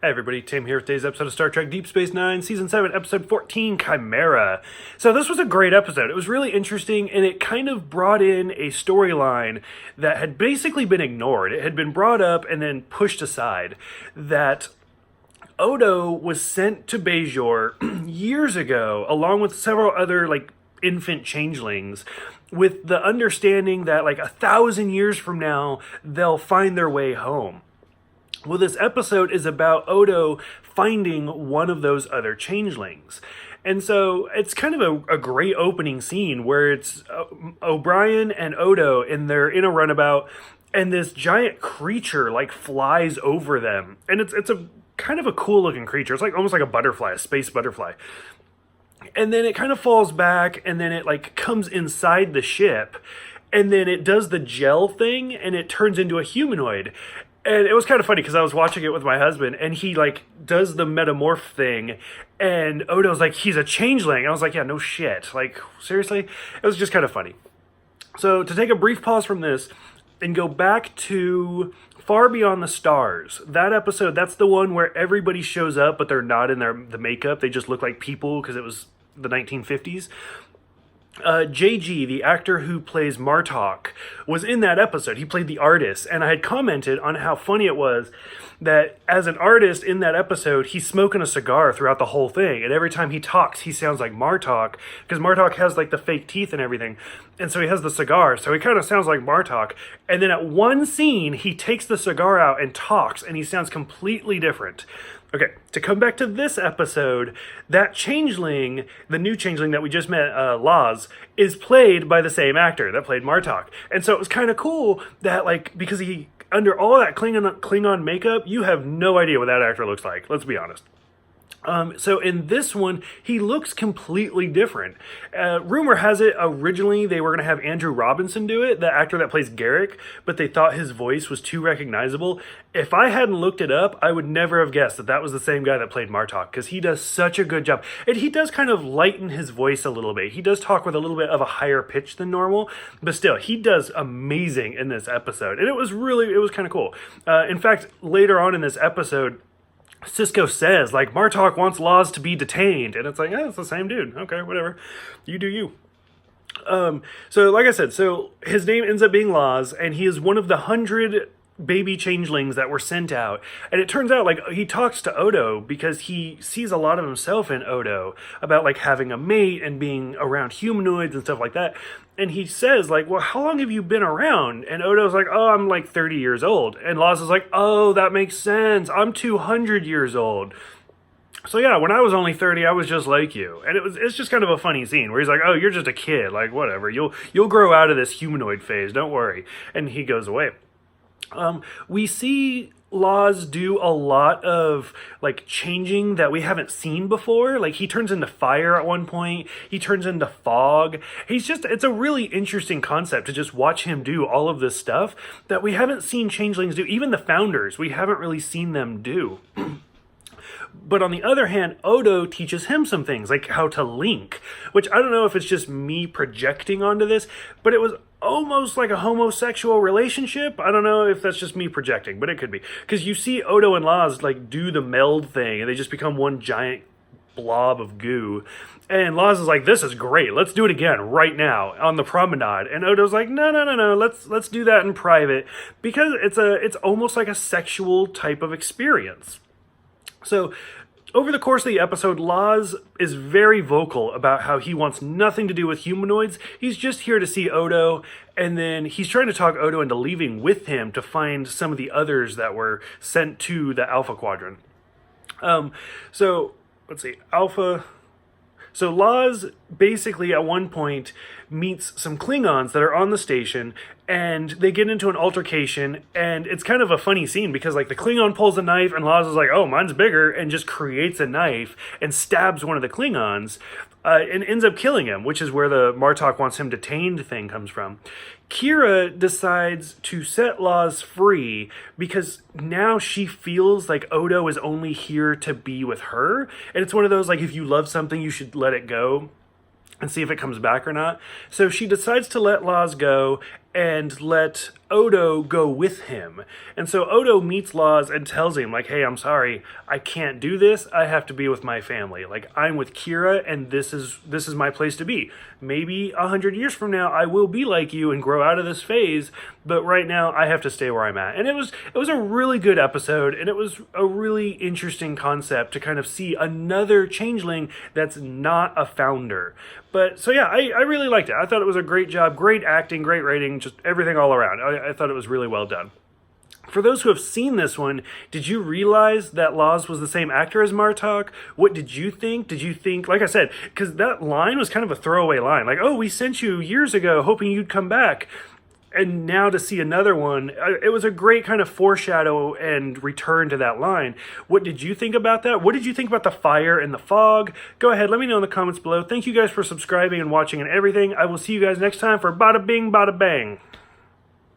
Hey everybody, Tim here with today's episode of Star Trek Deep Space Nine, Season 7, Episode 14, Chimera. So this was a great episode. It was really interesting, and it kind of brought in a storyline that had basically been ignored. It had been brought up and then pushed aside, that Odo was sent to Bajor years ago, along with several other, infant changelings, with the understanding that, 1,000 years from now, they'll find their way home. Well, this episode is about Odo finding one of those other changelings. And so it's kind of a great opening scene where it's O'Brien and Odo, and they're in a runabout, and this giant creature flies over them. And it's a kind of a cool looking creature. It's almost like a butterfly, a space butterfly. And then it kind of falls back, and then it comes inside the ship, and then it does the gel thing, and it turns into a humanoid. And it was kind of funny because I was watching it with my husband, and he does the metamorph thing, and Odo's he's a changeling. And I was like, yeah, no shit. Seriously? It was just kind of funny. So to take a brief pause from this and go back to Far Beyond the Stars, that episode, that's the one where everybody shows up, but they're not in the makeup. They just look like people because it was the 1950s. JG, the actor who plays Martok, was in that episode. He played the artist, and I had commented on how funny it was that as an artist in that episode, he's smoking a cigar throughout the whole thing, and every time he talks, he sounds like Martok, because Martok has the fake teeth and everything, and so he has the cigar, so he kind of sounds like Martok, and then at one scene, he takes the cigar out and talks, and he sounds completely different. Okay, to come back to this episode, that changeling, the new changeling that we just met, Laz, is played by the same actor that played Martok. And so it was kind of cool that, because he, under all that Klingon makeup, you have no idea what that actor looks like, let's be honest. So in this one, he looks completely different. Rumor has it, originally they were going to have Andrew Robinson do it, the actor that plays Garrick, but they thought his voice was too recognizable. If I hadn't looked it up, I would never have guessed that was the same guy that played Martok, because he does such a good job. And he does kind of lighten his voice a little bit. He does talk with a little bit of a higher pitch than normal, but still, he does amazing in this episode. And it was kind of cool. In fact, later on in this episode, Sisko says, Martok wants Laz to be detained. And it's it's the same dude. Okay, whatever. You do you. So like I said, so his name ends up being Laz, and he is one of the 100 baby changelings that were sent out. And it turns out, he talks to Odo because he sees a lot of himself in Odo about, having a mate and being around humanoids and stuff like that. And he says, well, how long have you been around? And Odo's oh, I'm 30 years old. And Laz is oh, that makes sense. I'm 200 years old. So yeah, when I was only 30, I was just like you. And it's just kind of a funny scene where he's oh, you're just a kid. Whatever. You'll grow out of this humanoid phase. Don't worry. And he goes away. We see Laz do a lot of changing that we haven't seen before. He turns into fire at one point. He turns into fog. It's a really interesting concept to just watch him do all of this stuff that we haven't seen changelings do. Even the founders, we haven't really seen them do. But on the other hand, Odo teaches him some things, like how to link, which I don't know if it's just me projecting onto this, but it was almost like a homosexual relationship. I don't know if that's just me projecting, but it could be. Because you see Odo and Laz do the meld thing, and they just become one giant blob of goo. And Laz is this is great. Let's do it again right now on the promenade. And Odo's no. Let's do that in private, because it's almost like a sexual type of experience. So, over the course of the episode, Laz is very vocal about how he wants nothing to do with humanoids. He's just here to see Odo, and then he's trying to talk Odo into leaving with him to find some of the others that were sent to the Alpha Quadrant. So, let's see, Alpha... So Laz basically at one point meets some Klingons that are on the station, and they get into an altercation, and it's kind of a funny scene because the Klingon pulls a knife and Laz is oh, mine's bigger, and just creates a knife and stabs one of the Klingons and ends up killing him, which is where the Martok wants him detained thing comes from. Kira decides to set Laz free because now she feels like Odo is only here to be with her. And it's one of those, if you love something, you should let it go and see if it comes back or not. So she decides to let Laz go and let Odo go with him. And so Odo meets Laws and tells him, like, hey, I'm sorry, I can't do this. I have to be with my family. Like, I'm with Kira, and this is my place to be. Maybe 100 years from now, I will be like you and grow out of this phase, but right now, I have to stay where I'm at. And it was a really good episode, and it was a really interesting concept to kind of see another changeling that's not a founder. But, so yeah, I really liked it. I thought it was a great job, great acting, great writing, just everything all around. I thought it was really well done. For those who have seen this one, did you realize that Laws was the same actor as Martok? What did you think? Did you think, like I said, because that line was kind of a throwaway line, like, oh, we sent you years ago hoping you'd come back. And now to see another one, it was a great kind of foreshadow and return to that line. What did you think about that? What did you think about the fire and the fog? Go ahead, let me know in the comments below. Thank you guys for subscribing and watching and everything. I will see you guys next time for Bada Bing, Bada Bang.